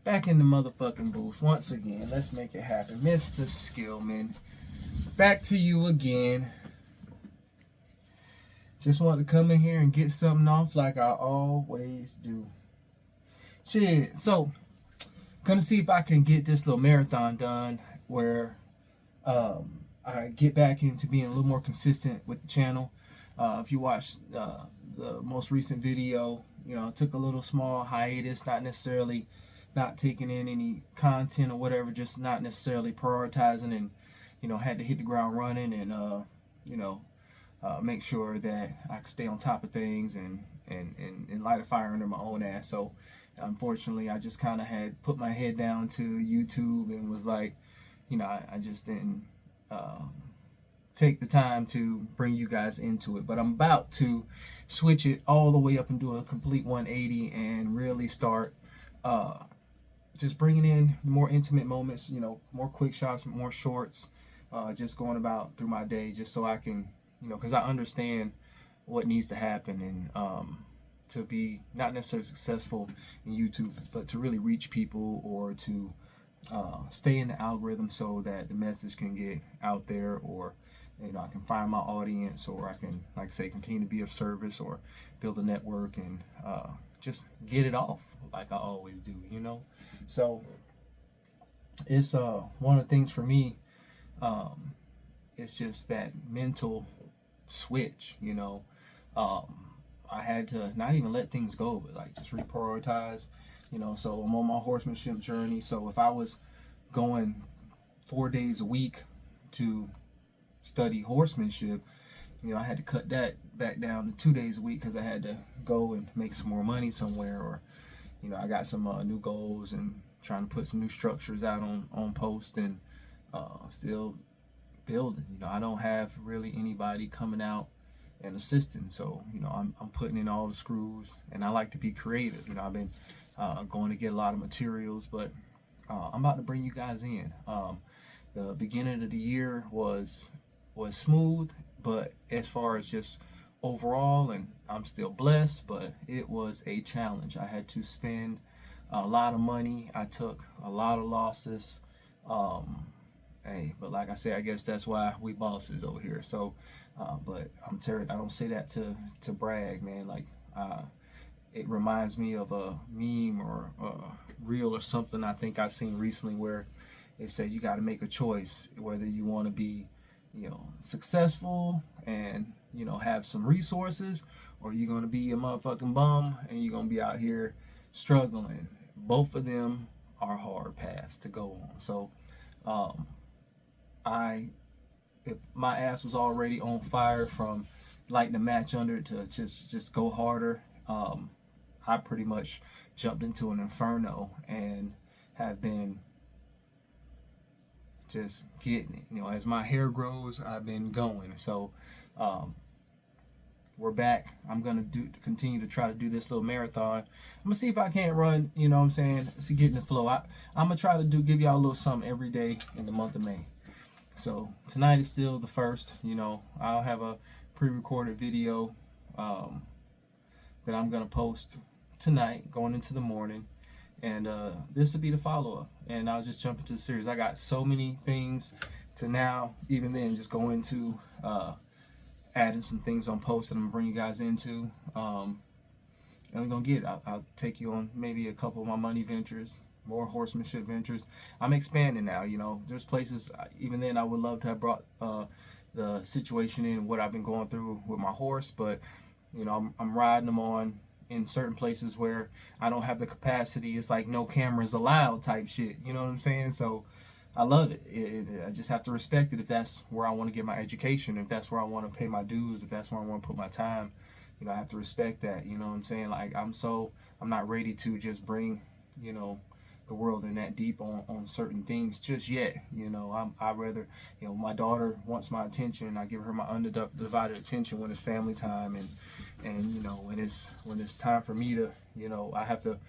Back in the motherfucking booth once again. Let's make it happen. Mr. Skillman, back to you again. Just want to come in here and get something off like I always do. Shit, so gonna see if I can get this little marathon done where I get back into being a little more consistent with the channel. If you watched the most recent video, you know, I took a little small hiatus, not necessarily not taking in any content or whatever, just not necessarily prioritizing, and you know, had to hit the ground running and you know, make sure that I could stay on top of things and light a fire under my own ass. So unfortunately, I just kind of had put my head down to YouTube and was like, you know, I just didn't take the time to bring you guys into it. But I'm about to switch it all the way up and do a complete 180 and really start just bringing in more intimate moments, you know, more quick shots, more shorts, just going about through my day, just so I can, you know, because I understand what needs to happen and to be not necessarily successful in YouTube, but to really reach people or to stay in the algorithm so that the message can get out there, or you know, I can find my audience, or I can, like I say, continue to be of service or build a network and just get it off like I always do, you know. So it's one of the things for me, it's just that mental switch, you know. I had to not even let things go, but like just reprioritize, you know. So I'm on my horsemanship journey. So if I was going 4 days a week to study horsemanship, you know, I had to cut that back down to 2 days a week because I had to go and make some more money somewhere, or you know, I got some new goals and trying to put some new structures out on post and still building. You know, I don't have really anybody coming out and assisting, so you know, I'm putting in all the screws, and I like to be creative. You know, I've been going to get a lot of materials, but I'm about to bring you guys in. The beginning of the year was smooth, but as far as just overall, and I'm still blessed, but it was a challenge. I had to spend a lot of money. I took a lot of losses. Hey, but like I said, I guess that's why we bosses over here. So, but I'm terrified. I don't say that to brag, man. Like, it reminds me of a meme or a reel or something I think I've seen recently where it said you got to make a choice whether you want to be, you know, successful and, you know, have some resources, or you're going to be a motherfucking bum and you're going to be out here struggling. Both of them are hard paths to go on. So, if my ass was already on fire from lighting the match under it to just go harder, I pretty much jumped into an inferno and have been just getting it. You know, as my hair grows, I've been going. So we're back. I'm gonna continue to try to do this little marathon. I'm gonna see if I can't run, you know what I'm saying, see, get in the flow. I'm gonna try to give y'all a little something every day in the month of May. So tonight is still the first, you know. I'll have a pre-recorded video that I'm gonna post tonight going into the morning, and this will be the follow-up, and I'll just jump into the series. I got so many things to now, even then, just go into adding some things on post that I'm gonna bring you guys into, and we're gonna get it. I'll take you on maybe a couple of my money ventures, more horsemanship ventures. I'm expanding now, you know. There's places, even then, I would love to have brought the situation in what I've been going through with my horse, but you know, I'm riding them on in certain places where I don't have the capacity. It's like no cameras allowed type shit, you know what I'm saying? So I love it. I just have to respect it if that's where I want to get my education, if that's where I want to pay my dues, if that's where I want to put my time. You know, I have to respect that, you know what I'm saying? Like, I'm not ready to just bring, you know, the world in that deep on certain things just yet. You know, I'd rather, you know, my daughter wants my attention. I give her my undivided attention when it's family time, and you know, when it's time for me to, you know, I have to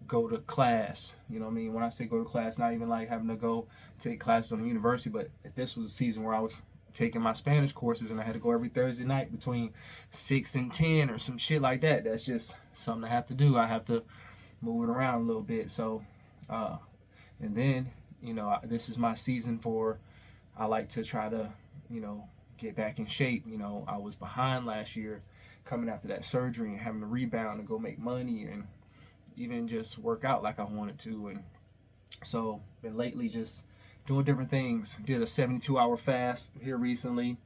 go to class. You know what I mean? When I say go to class, not even like having to go take classes on the university, but if this was a season where I was taking my Spanish courses and I had to go every Thursday night between 6 and 10 or some shit like that, that's just something I have to do. I have to move it around a little bit. So And then, this is my season for, I like to try to, get back in shape. I was behind last year coming after that surgery and having to rebound and go make money and even just work out like I wanted to. And so been lately just doing different things. Did a 72-hour fast here recently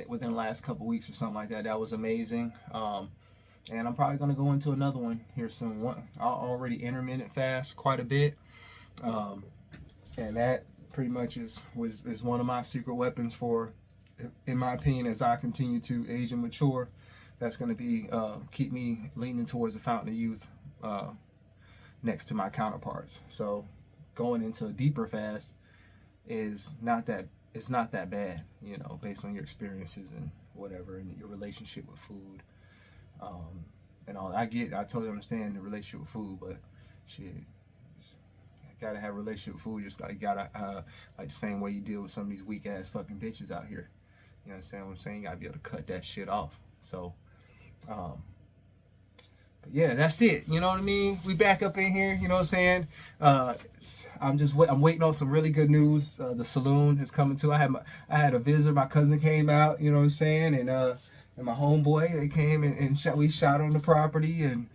within the last couple weeks or something like that. That was amazing. And I'm probably going to go into another one here soon. I already intermittent fast quite a bit. And that pretty much is one of my secret weapons for, in my opinion, as I continue to age and mature. That's going to be keep me leaning towards the fountain of youth next to my counterparts. So going into a deeper fast is not that bad, based on your experiences and whatever, and your relationship with food, and all. I totally understand the relationship with food, but shit, gotta have a relationship with food. Just gotta like the same way you deal with some of these weak ass fucking bitches out here. You know what I'm saying? You gotta be able to cut that shit off. So, but yeah, that's it. You know what I mean? We back up in here. You know what I'm saying? I'm waiting on some really good news. The saloon is coming too. I had a visitor. My cousin came out. You know what I'm saying? And my homeboy, they came and we shot on the property. And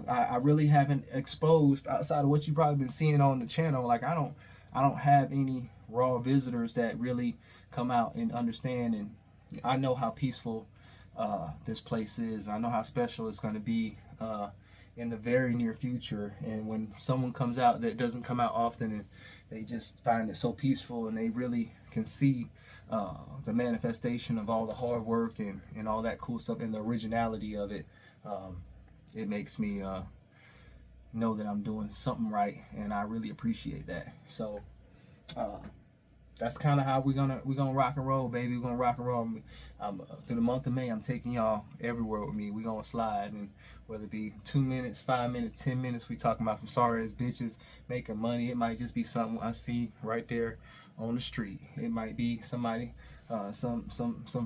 I really haven't exposed outside of what you probably been seeing on the channel. Like I don't have any raw visitors that really come out and understand. And I know how peaceful this place is. I know how special it's going to be in the very near future. And when someone comes out that doesn't come out often, and they just find it so peaceful, and they really can see the manifestation of all the hard work and all that cool stuff and the originality of it, it makes me know that I'm doing something right, and I really appreciate that. So that's kind of how we're gonna rock and roll, baby. We're gonna rock and roll. Through the month of May, I'm taking y'all everywhere with me. We're gonna slide, and whether it be 2 minutes, 5 minutes, 10 minutes, we talking about some sorry ass bitches making money. It might just be something I see right there on the street. It might be somebody, some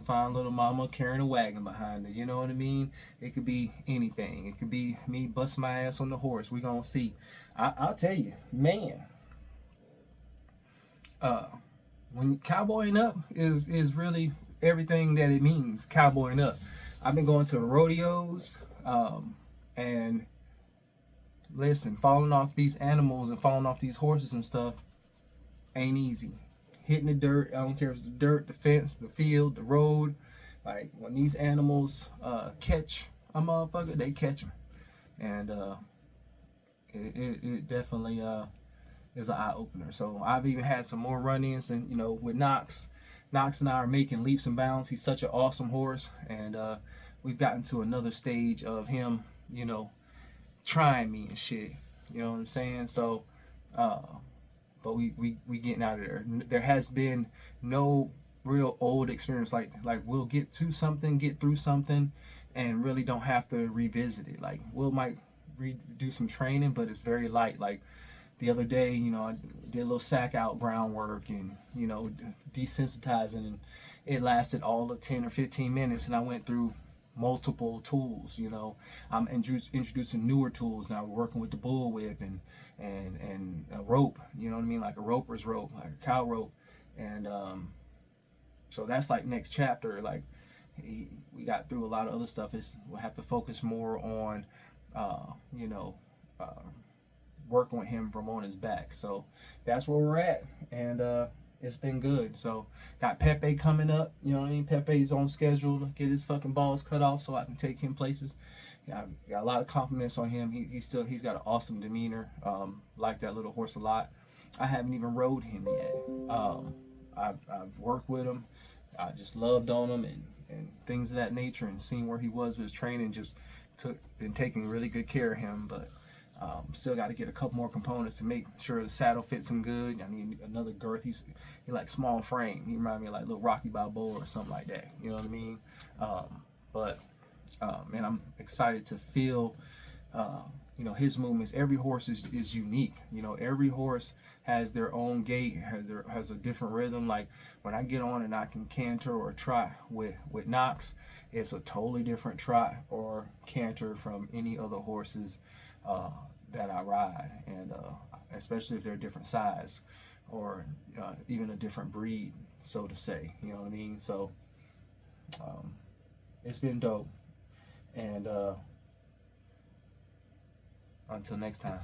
fine little mama carrying a wagon behind her. You know what I mean? It could be anything. It could be me busting my ass on the horse. We gonna see. I'll tell you, man. When cowboying up is really everything that it means. Cowboying up. I've been going to rodeos, and listen, falling off these animals and falling off these horses and stuff ain't easy. Hitting the dirt, I don't care if it's the dirt, the fence, the field, the road. Like when these animals catch a motherfucker, they catch them, and it definitely is an eye opener. So I've even had some more run-ins, and with Knox. Knox and I are making leaps and bounds. He's such an awesome horse, and we've gotten to another stage of him, trying me and shit. You know what I'm saying? So, but we getting out of there. There has been no real old experience. Like we'll get through something, and really don't have to revisit it. Like might do some training, but it's very light. Like the other day, I did a little sack out groundwork and, desensitizing, and it lasted all of 10 or 15 minutes, and I went through multiple tools. I'm introducing newer tools now. We're working with the bull whip and a rope, you know what I mean? Like a roper's rope, like a cow rope. And so that's like next chapter. Like we got through a lot of other stuff. We'll have to focus more on, working with him from on his back. So that's where we're at, and it's been good. So got Pepe coming up, you know what I mean? Pepe's on schedule to get his fucking balls cut off so I can take him places. Got a lot of compliments on him. He's got an awesome demeanor. Like that little horse a lot. I haven't even rode him yet. I've worked with him. I just loved on him and things of that nature, and seeing where he was with his training, just been taking really good care of him. But still got to get a couple more components to make sure the saddle fits him good. I need another girth. He like small frame. He reminds me of like little Rocky Balboa or something like that. You know what I mean? Man, I'm excited to feel, his movements. Every horse is unique. Every horse has their own gait, has a different rhythm. Like when I get on and I can canter or trot with Knox, it's a totally different trot or canter from any other horses that I ride, and especially if they're a different size or even a different breed, so to say. You know what I mean? So it's been dope. And until next time.